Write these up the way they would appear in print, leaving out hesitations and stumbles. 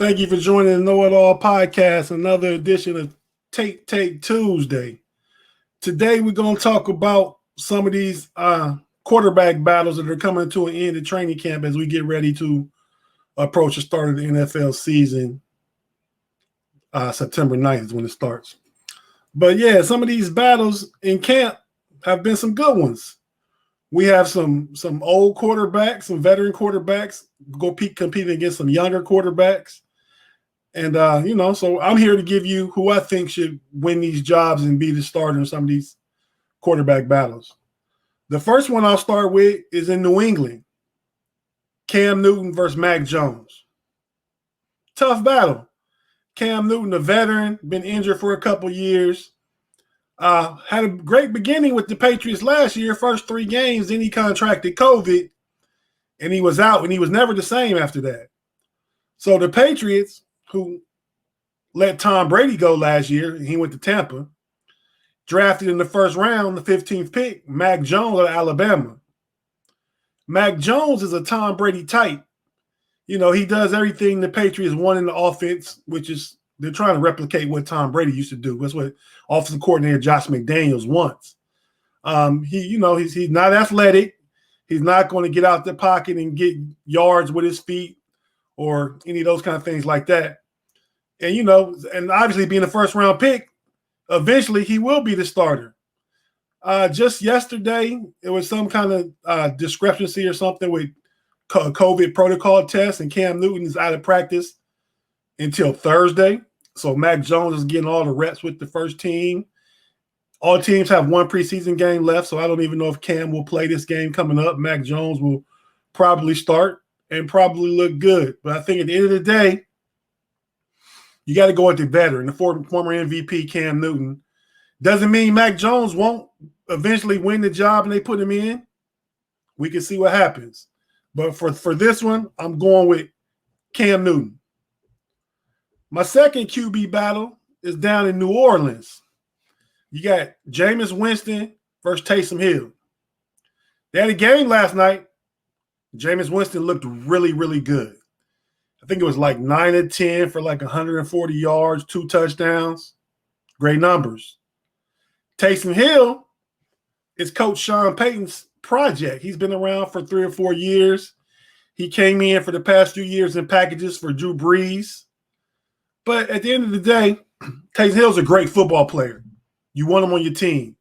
Thank you for joining the Know It All podcast, another edition of Tate Tuesday. Today, we're going to talk about some of these quarterback battles that are coming to an end at training camp as we get ready to approach the start of the NFL season. September 9th is when it starts. But yeah, some of these battles in camp have been some good ones. We have some old quarterbacks, some veteran quarterbacks competing against some younger quarterbacks. And, so I'm here to give you who I think should win these jobs and be the starter in some of these quarterback battles. The first one I'll start with is in New England. Cam Newton versus Mac Jones. Tough battle. Cam Newton, a veteran, been injured for a couple years. Had a great beginning with the Patriots last year, first 3 games. Then he contracted COVID, and he was out, and he was never the same after that. So the Patriots, who let Tom Brady go last year, he went to Tampa, drafted in the first round, the 15th pick, Mac Jones of Alabama. Mac Jones is a Tom Brady type. You know, he does everything the Patriots want in the offense, which is they're trying to replicate what Tom Brady used to do. That's what offensive coordinator Josh McDaniels wants. He's not athletic. He's not going to get out the pocket and get yards with his feet or any of those kind of things like that. And, and obviously being a first-round pick, eventually he will be the starter. Just yesterday, it was some kind of discrepancy or something with COVID protocol tests, and Cam Newton is out of practice until Thursday. So Mac Jones is getting all the reps with the first team. All teams have one preseason game left, so I don't even know if Cam will play this game coming up. Mac Jones will probably start and probably look good. But I think at the end of the day, you got to go with the veteran, the former MVP Cam Newton. Doesn't mean Mac Jones won't eventually win the job and they put him in. We can see what happens. But for this one, I'm going with Cam Newton. My second QB battle is down in New Orleans. You got Jameis Winston versus Taysom Hill. They had a game last night. Jameis Winston looked really, really good. I think it was like 9 of 10 for like 140 yards, 2 touchdowns. Great numbers. Taysom Hill is Coach Sean Payton's project. He's been around for 3 or 4 years. He came in for the past few years in packages for Drew Brees. But at the end of the day, Taysom Hill's a great football player. You want him on your team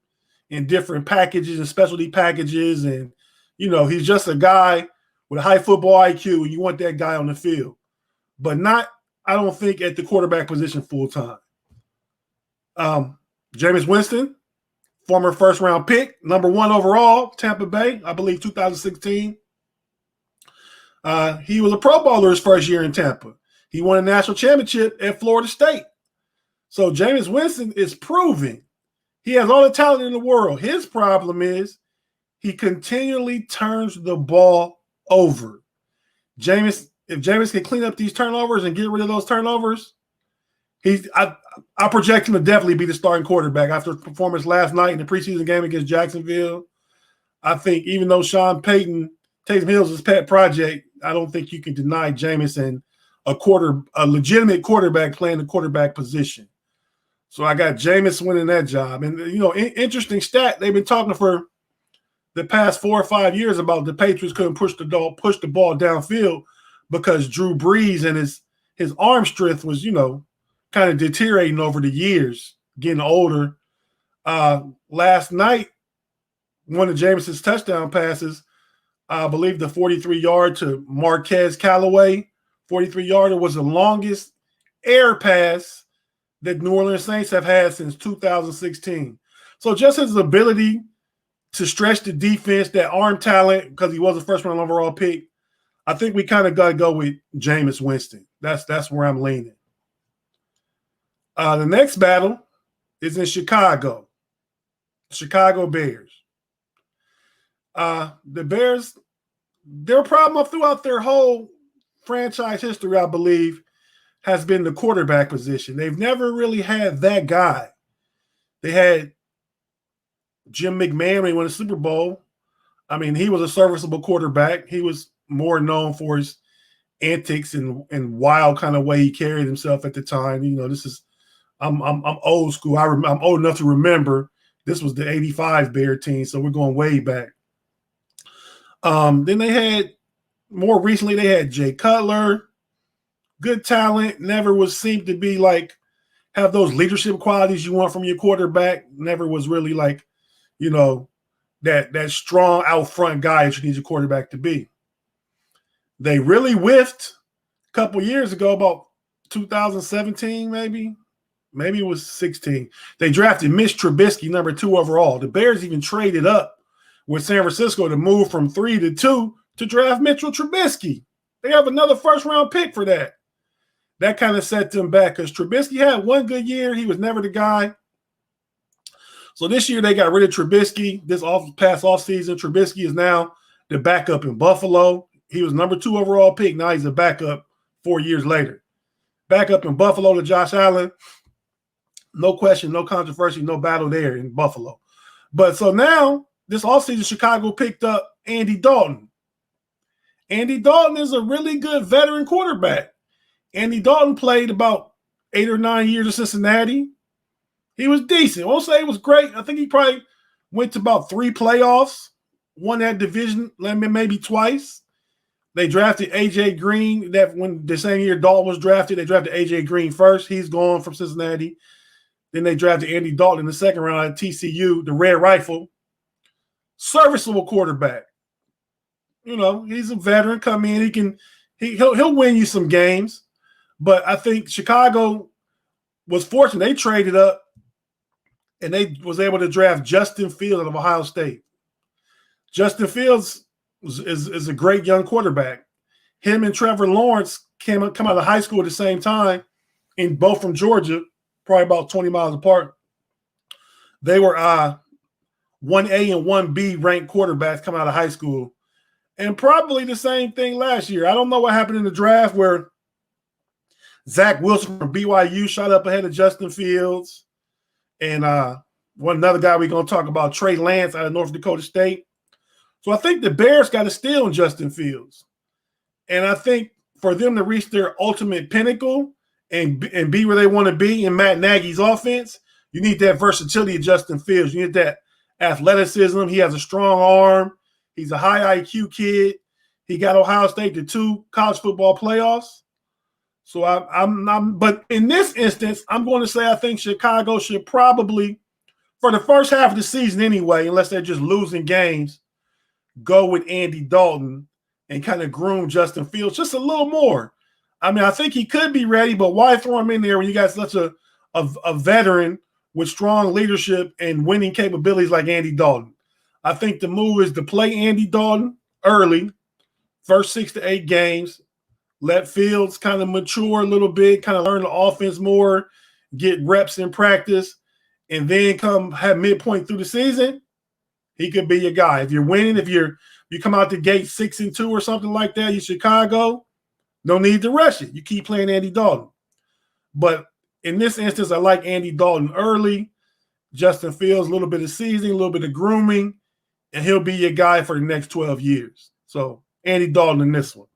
in different packages and specialty packages. And, he's just a guy with a high football IQ, and you want that guy on the field. But not, I don't think, at the quarterback position full time. Jameis Winston, former first-round pick, number 1 overall, Tampa Bay, I believe 2016. He was a Pro Bowler his first year in Tampa. He won a national championship at Florida State. So Jameis Winston is proving he has all the talent in the world. His problem is he continually turns the ball over. If Jameis can clean up these turnovers and get rid of those turnovers, I project him to definitely be the starting quarterback after his performance last night in the preseason game against Jacksonville. I think even though Sean Payton, Taysom Hill's his pet project, I don't think you can deny Jameis and a legitimate quarterback playing the quarterback position. So I got Jameis winning that job. And, interesting stat, they've been talking for the past 4 or 5 years about the Patriots couldn't push the ball downfield because Drew Brees and his arm strength was, kind of deteriorating over the years, getting older. Last night, one of Jameis's touchdown passes, I believe the 43-yard to Marquez Callaway, 43-yarder was the longest air pass that New Orleans Saints have had since 2016. So just his ability to stretch the defense, that arm talent, because he was a first-round overall pick, I think we kind of got to go with Jameis Winston. That's where I'm leaning. The next battle is in Chicago. Chicago Bears. The Bears, their problem throughout their whole franchise history, I believe, has been the quarterback position. They've never really had that guy. They had Jim McMahon when he won a Super Bowl. I mean, he was a serviceable quarterback. He was more known for his antics and wild kind of way he carried himself at the time. You know, this is I'm old school. I'm old enough to remember this was the '85 Bear team, so we're going way back. Then they had more recently they had Jay Cutler, good talent, never seemed to be like have those leadership qualities you want from your quarterback. Never was really like, you know, that strong out front guy that you need your quarterback to be. They really whiffed a couple years ago, about 2017 maybe it was 16. They drafted Mitch Trubisky, number 2 overall. The Bears even traded up with San Francisco to move from 3 to 2 to draft Mitchell Trubisky. They have another first-round pick for that. That kind of set them back because Trubisky had one good year. He was never the guy. So this year they got rid of Trubisky. This past offseason, Trubisky is now the backup in Buffalo. He was number 2 overall pick. Now he's a backup 4 years later. Backup in Buffalo to Josh Allen. No question, no controversy, no battle there in Buffalo. But so now, this offseason, Chicago picked up Andy Dalton. Andy Dalton is a really good veteran quarterback. Andy Dalton played about 8 or 9 years in Cincinnati. He was decent. I won't say it was great. I think he probably went to about 3 playoffs, won that division maybe twice. They drafted A.J. Green. That when the same year Dalton was drafted, they drafted A.J. Green first. He's gone from Cincinnati. Then they drafted Andy Dalton in the second round at TCU, the Red Rifle. Serviceable quarterback. You know, he's a veteran. Come in, he'll win you some games. But I think Chicago was fortunate. They traded up and they was able to draft Justin Fields out of Ohio State. Justin Fields is a great young quarterback. Him and Trevor Lawrence come out of high school at the same time, and both from Georgia, probably about 20 miles apart. They were 1A and 1B ranked quarterbacks coming out of high school. And probably the same thing last year. I don't know what happened in the draft where Zach Wilson from BYU shot up ahead of Justin Fields. And another guy we're going to talk about, Trey Lance out of North Dakota State. So I think the Bears got a steal on Justin Fields. And I think for them to reach their ultimate pinnacle and be where they want to be in Matt Nagy's offense, you need that versatility of Justin Fields. You need that athleticism. He has a strong arm. He's a high IQ kid. He got Ohio State to 2 college football playoffs. So but in this instance, I'm going to say I think Chicago should probably, for the first half of the season anyway, unless they're just losing games, go with Andy Dalton and kind of groom Justin Fields just a little more. I mean, I think he could be ready, but why throw him in there when you got such a veteran with strong leadership and winning capabilities like Andy Dalton? I think the move is to play Andy Dalton early, first 6 to 8 games, let Fields kind of mature a little bit, kind of learn the offense more, get reps in practice, and then have midpoint through the season, he could be your guy. If you're winning, if you come out the gate 6-2 or something like that, you Chicago, no need to rush it. You keep playing Andy Dalton. But in this instance, I like Andy Dalton early, Justin Fields, a little bit of seasoning, a little bit of grooming, and he'll be your guy for the next 12 years. So Andy Dalton in this one.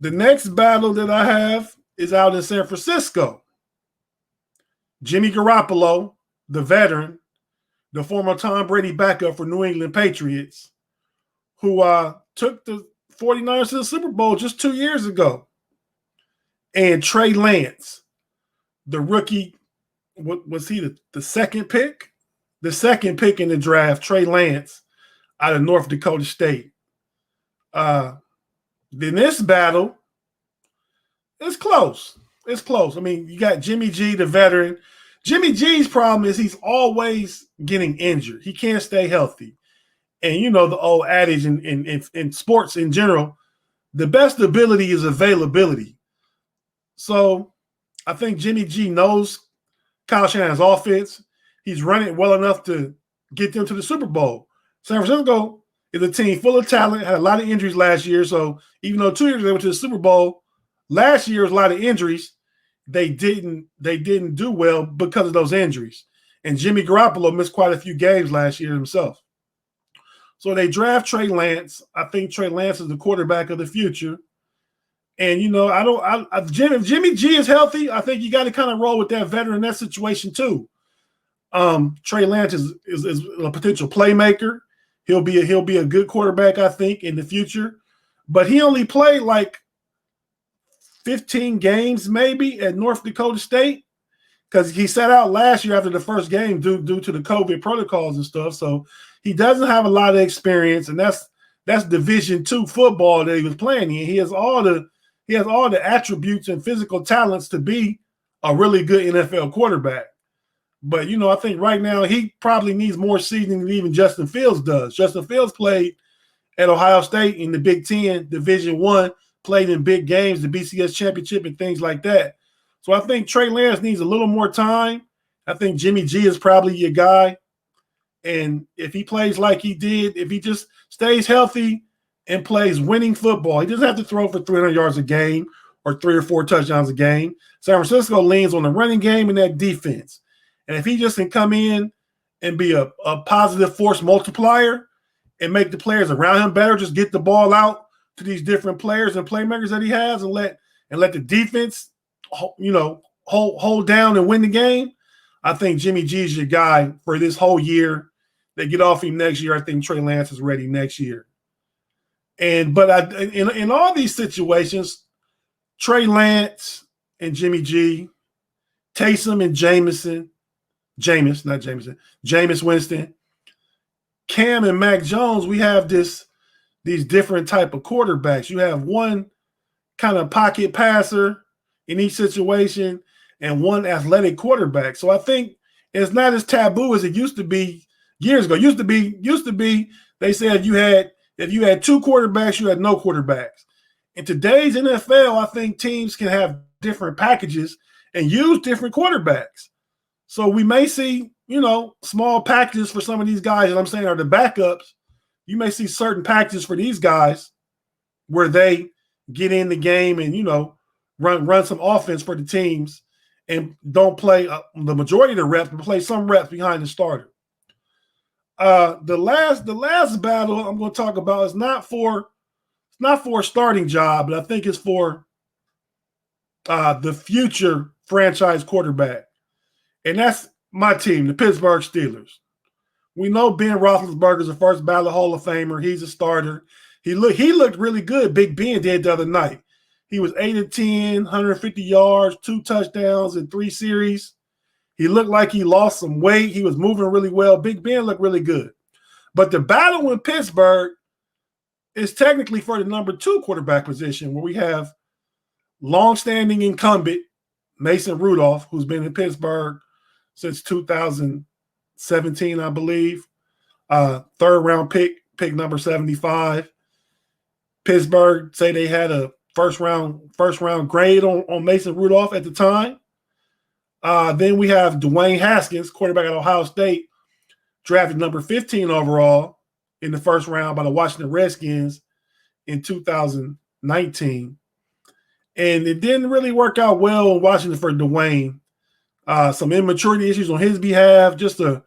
The next battle that I have is out in San Francisco. Jimmy Garoppolo, the veteran, the former Tom Brady backup for New England Patriots, who took the 49ers to the Super Bowl just 2 years ago. And Trey Lance, the rookie, what was he, the second pick? The second pick in the draft, Trey Lance out of North Dakota State. Then this battle, it's close. It's close. I mean, you got Jimmy G, the veteran. Jimmy G's problem is he's always getting injured. He can't stay healthy. And you know the old adage in sports in general, the best ability is availability. So I think Jimmy G knows Kyle Shanahan's offense. He's running it well enough to get them to the Super Bowl. San Francisco is a team full of talent, had a lot of injuries last year. So even though 2 years ago they went to the Super Bowl, last year was a lot of injuries. They didn't do well because of those injuries. And Jimmy Garoppolo missed quite a few games last year himself. So they draft Trey Lance. I think Trey Lance is the quarterback of the future. And if Jimmy G is healthy, I think you got to kind of roll with that veteran in that situation too. Trey Lance is a potential playmaker. He'll be a good quarterback, I think, in the future. But he only played like 15 games maybe at North Dakota State because he sat out last year after the first game due to the COVID protocols and stuff. So he doesn't have a lot of experience, and that's Division II football that he was playing in. He has all the attributes and physical talents to be a really good NFL quarterback. But, I think right now he probably needs more seasoning than even Justin Fields does. Justin Fields played at Ohio State in the Big Ten, Division I, played in big games, the BCS championship and things like that. So I think Trey Lance needs a little more time. I think Jimmy G is probably your guy. And if he plays like he did, if he just stays healthy and plays winning football, he doesn't have to throw for 300 yards a game or 3 or 4 touchdowns a game. San Francisco leans on the running game and that defense. And if he just can come in and be a positive force multiplier and make the players around him better, just get the ball out to these different players and playmakers that he has and let the defense, hold down and win the game, I think Jimmy G is your guy for this whole year. They get off him next year. I think Trey Lance is ready next year. But in all these situations, Trey Lance and Jimmy G, Taysom and Jameis Winston, Cam and Mac Jones, we have these different type of quarterbacks. You have one kind of pocket passer in each situation and one athletic quarterback. So I think it's not as taboo as it used to be years ago. Used to be they said if you had 2 quarterbacks, you had no quarterbacks. In today's NFL, I think teams can have different packages and use different quarterbacks. So we may see, small packages for some of these guys that I'm saying are the backups. You may see certain packages for these guys where they get in the game and, run some offense for the teams and don't play the majority of the reps, but play some reps behind the starter. The last battle I'm going to talk about is not for a starting job, but I think it's for the future franchise quarterback. And that's my team, the Pittsburgh Steelers. We know Ben Roethlisberger is the first ballot Hall of Famer. He's a starter. He looked really good, Big Ben did the other night. He was 8-10, 150 yards, 2 touchdowns in 3 series. He looked like he lost some weight. He was moving really well. Big Ben looked really good. But the battle in Pittsburgh is technically for the number 2 quarterback position, where we have longstanding incumbent Mason Rudolph, who's been in Pittsburgh since 2017, I believe. 3rd round pick number 75. Pittsburgh say they had a first round grade on Mason Rudolph at the time. Then we have Dwayne Haskins, quarterback at Ohio State, drafted number 15 overall in the 1st round by the Washington Redskins in 2019. And it didn't really work out well in Washington for Dwayne. Some immaturity issues on his behalf, just a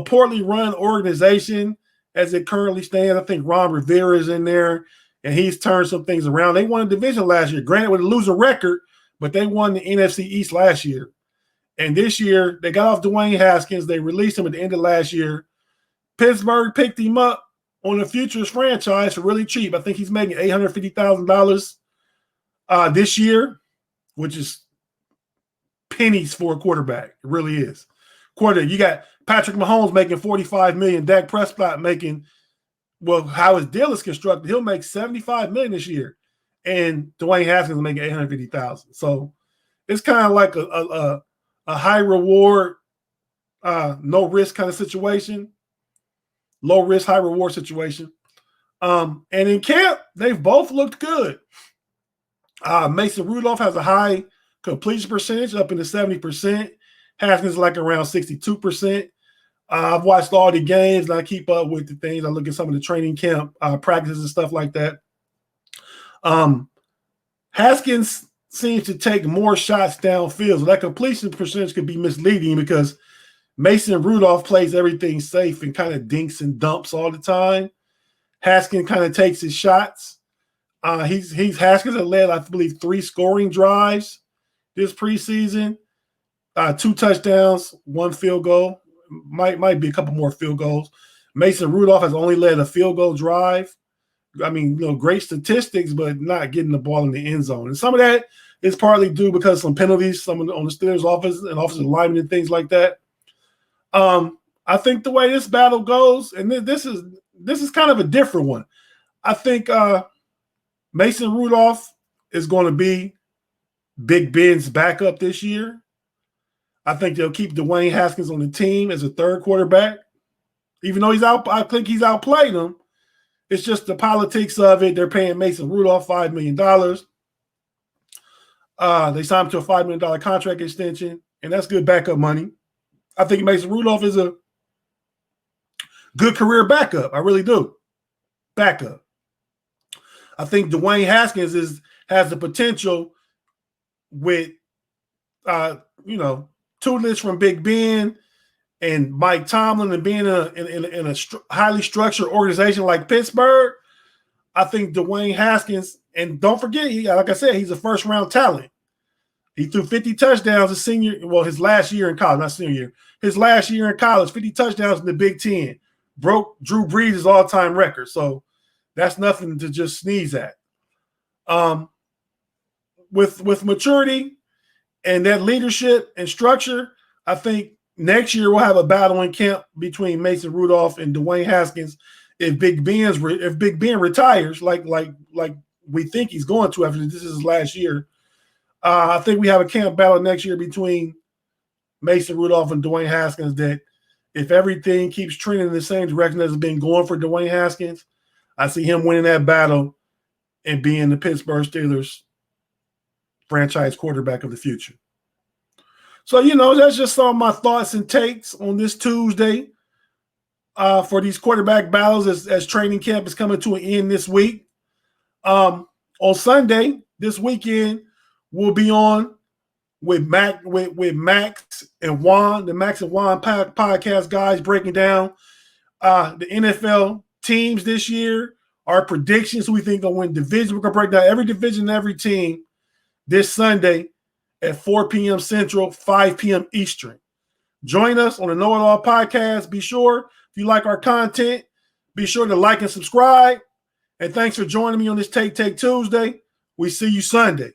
poorly run organization as it currently stands. I think Ron Rivera is in there, and he's turned some things around. They won a division last year, granted with a losing record, but they won the NFC East last year. And this year, they got off Dwayne Haskins. They released him at the end of last year. Pittsburgh picked him up on the futures franchise for really cheap. I think he's making $850,000 this year, which is pennies for a quarterback. It really is. You got Patrick Mahomes making $45 million. Dak Prescott making, how his deal is constructed, he'll make $75 million this year. And Dwayne Haskins is making $850,000. So it's kind of like a high reward, no risk kind of situation. Low risk, high reward situation. And in camp, they've both looked good. Mason Rudolph has a high completion percentage, up in the 70%. Haskins is like around 62%. I've watched all the games, and I keep up with the things. I look at some of the training camp practices and stuff like that. Haskins seems to take more shots downfield. So that completion percentage could be misleading because Mason Rudolph plays everything safe and kind of dinks and dumps all the time. Haskins kind of takes his shots. Haskins has led, I believe, 3 scoring drives this preseason, 2 touchdowns, 1 field goal. Might be a couple more field goals. Mason Rudolph has only led a field goal drive. I mean, great statistics, but not getting the ball in the end zone. And some of that is partly due because some penalties, some on the Steelers' offense and offensive linemen and things like that. I think the way this battle goes, and this is kind of a different one. I think Mason Rudolph is going to be Big Ben's backup this year. I think they'll keep Dwayne Haskins on the team as a third quarterback. Even though I think he's outplayed him. It's just the politics of it. They're paying Mason Rudolph $5 million. They signed him to a $5 million contract extension, and that's good backup money. I think Mason Rudolph is a good career backup. I really do. Backup. I think Dwayne Haskins has the potential with, tutelage from Big Ben and Mike Tomlin and being in a highly structured organization like Pittsburgh. I think Dwayne Haskins, and don't forget, like I said, he's a first-round talent. He threw 50 touchdowns his last year in college, not senior year. His last year in college, 50 touchdowns in the Big Ten. Broke Drew Brees' all-time record. So that's nothing to just sneeze at. With maturity and that leadership and structure, I think next year we'll have a battle in camp between Mason Rudolph and Dwayne Haskins. If Big Ben retires, like we think he's going to after this is his last year, I think we have a camp battle next year between Mason Rudolph and Dwayne Haskins. That if everything keeps trending in the same direction as it's been going for Dwayne Haskins, I see him winning that battle and being the Pittsburgh Steelers franchise quarterback of the future. So, that's just some of my thoughts and takes on this Tuesday for these quarterback battles as training camp is coming to an end this week. On Sunday, this weekend, we'll be on with Max and Juan, the Max and Juan podcast guys, breaking down the NFL teams this year, our predictions, who we think will win division. We're going to break down every division, every team this Sunday at 4 p.m. Central, 5 p.m. Eastern. Join us on the KnoItAllZ podcast. Be sure, if you like our content, be sure to like and subscribe. And thanks for joining me on this Take Tuesday. We see you Sunday.